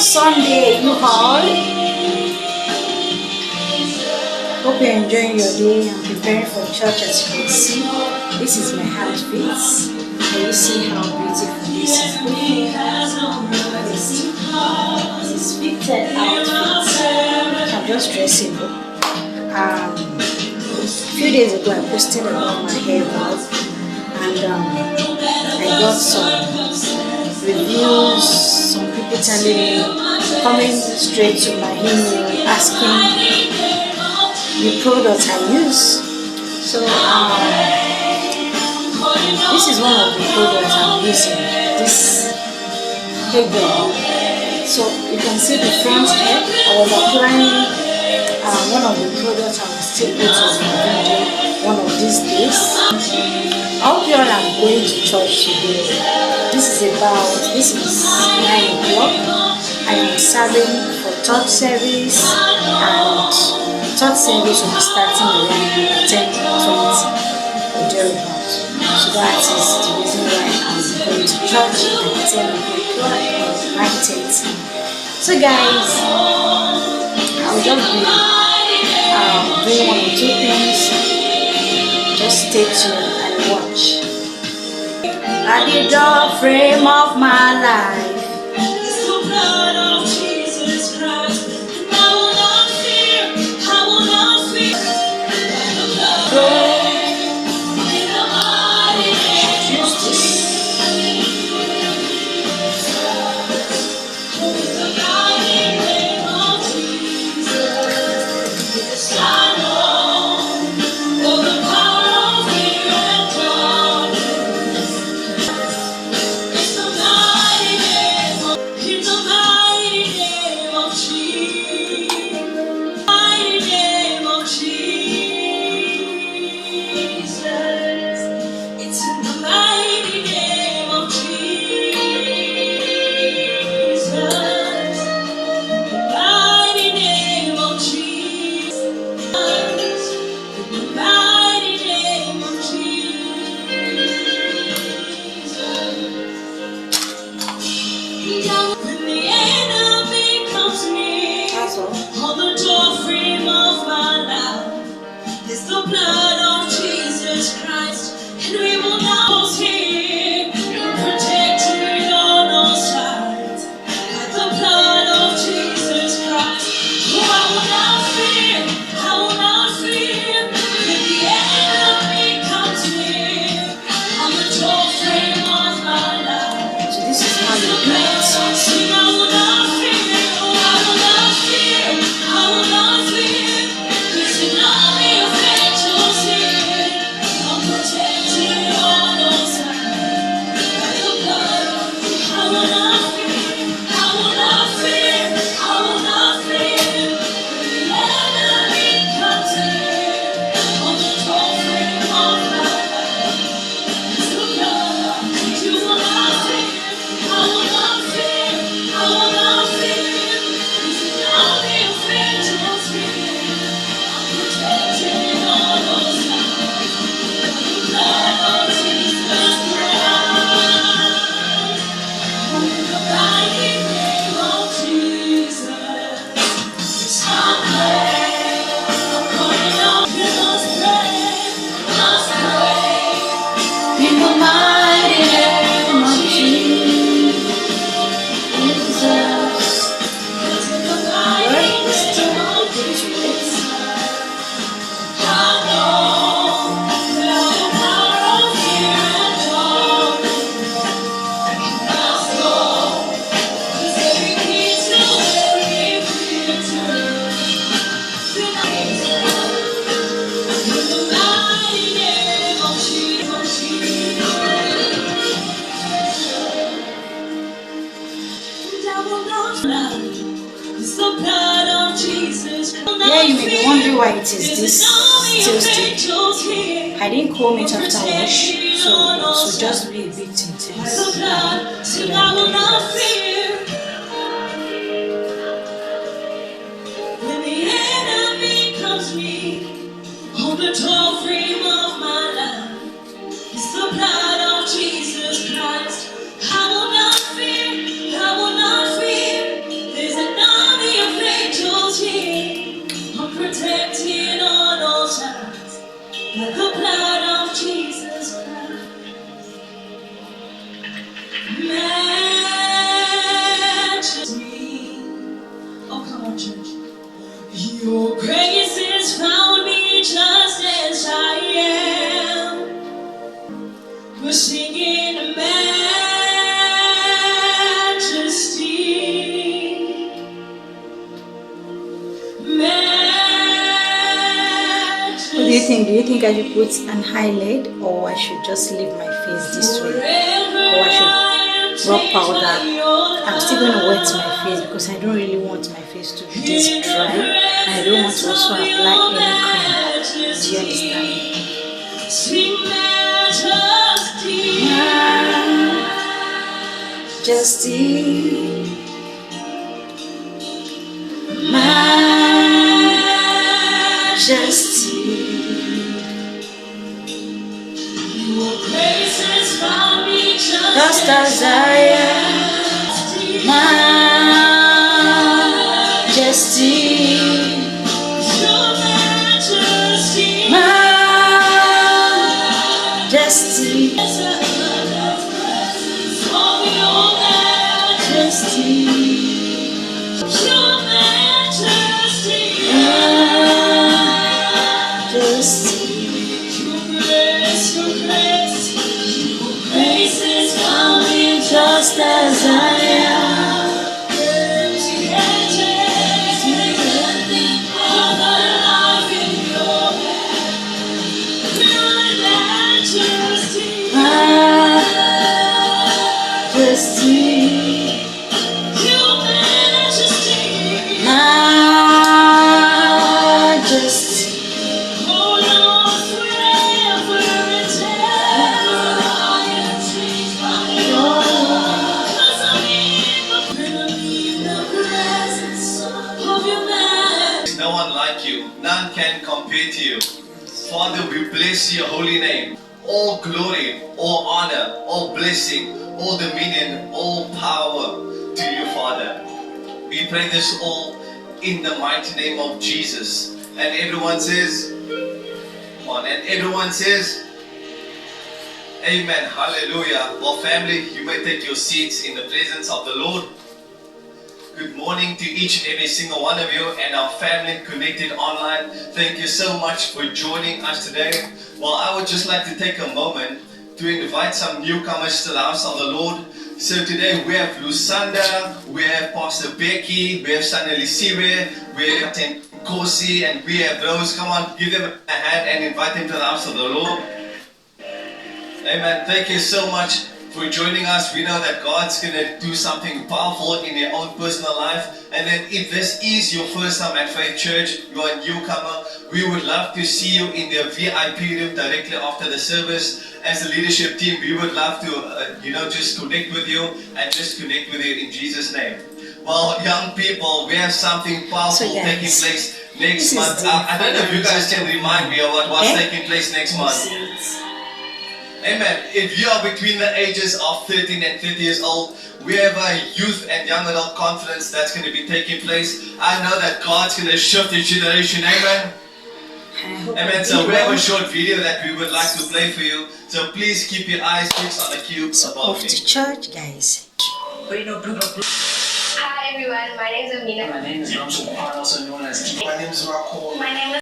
Sunday, you all. Hope you're enjoying your day. I'm preparing for church. As you can see, this is my outfit. Can you see how beautiful this is? This is fitted outfit. I'm just dressing up. A few days ago, I posted about my hair bulb, and I got some reviews, some people telling me, coming straight to my email asking the product I use. So this is one of the products I'm using, this hair bulb. So you can see the front head. I was applying one of the products I will still put on my video one of these days. I hope you all are going to church today. This is 9 o'clock. I am serving for third service, and third service will be starting around 10:20 or thereabouts. So that is the reason why I'm going to church at 10 o'clock or 9:30. So guys, I'll just be doing one or two things. Just stay tuned and watch. At the door frame of my life, it's the blood of Jesus Christ, and I will not fear, I will not fear. The blood in the mighty name of justice. With the mighty name of Jesus, I know all the power of fear and darkness. It's the mighty name of, in the mighty name of Jesus, mighty name of Jesus. It's in the mighty name of Jesus, mighty name of Jesus, in the mighty name of Jesus. When the enemy comes near, on the doorframe of my life is the blood of Jesus Christ, and we will not fear. You're protected on all sides by the blood of Jesus Christ. Oh, I will not fear, I will not fear. When the enemy comes near, on the doorframe of my life. So this is how you do it. Sing, I will not fear, oh, I will not fear, I will not fear. It's an army of angels here. I'm protected on all sides by the blood. I will not fear, I will not fear, I will not fear. When the enemy comes here, on the doorframe of my life is the blood. You will not fear, I will not fear, I will not fear. It's an army of angels here. I'm protected on all sides by the blood of Jesus Christ. In the mighty name of Jesus, it's my prayer. I'm calling on you, must pray, must pray. In the mighty name of Jesus, it's in the mighty name of Jesus. I know that all the power of fear and darkness must go, 'cause every knee shall every fear to. In the mighty name of Jesus. It's the blood of Jesus. Yeah, you may be wondering why it is this still stick. I didn't comb it after wash, so just be a bit intense. So that I will not fear. When the enemy comes near, on the doorframe of my life is the blood of Jesus Christ. I will not fear, I will not fear. think? Do you think I should put an highlight, or I should just leave my face this way, or I should rub powder? I'm still going to wet my face because I don't really want my face to be this dry, and I don't want to also apply any cream. Do you understand? Sweet majesty, majesty, your grace has found me just as I am. Majesty, your majesty, majesty, majesty, your majesty, majesty, your grace, your grace, your grace has found me just as I am. No one like you, none can compare to you. Father, we bless your holy name. All glory, all honor, all blessing, all dominion, all power to you, Father. We pray this all in the mighty name of Jesus. And everyone says, come on, and everyone says, amen, hallelujah. Well, family, you may take your seats in the presence of the Lord. Good morning to each and every single one of you and our family connected online. Thank you so much for joining us today. Well, I would just like to take a moment to invite some newcomers to the house of the Lord. So today we have Lusanda, we have Pastor Becky, we have Sana Lisiwe, we have Kosi, and we have Rose. Come on, give them a hand and invite them to the house of the Lord. Amen. Thank you so much for joining us. We know that God's going to do something powerful in your own personal life. And then if this is your first time at Faith Church, you're a newcomer, we would love to see you in the VIP room directly after the service. As a leadership team, we would love to, just connect with you and just connect with you in Jesus' name. Well, young people, we have something powerful taking place next month. I don't know if you guys can remind me of what's taking place next month. Amen. If you are between the ages of 13 and 30 years old, we have a youth and young adult conference that's going to be taking place. I know that God's going to shift the generation. Amen. Amen. So we have a short video that we would like to play for you. So please keep your eyes fixed on the cube above me. To church, guys. Hi everyone, my name is Amina. My name is Ramshaw, also known as T. My name is Rako.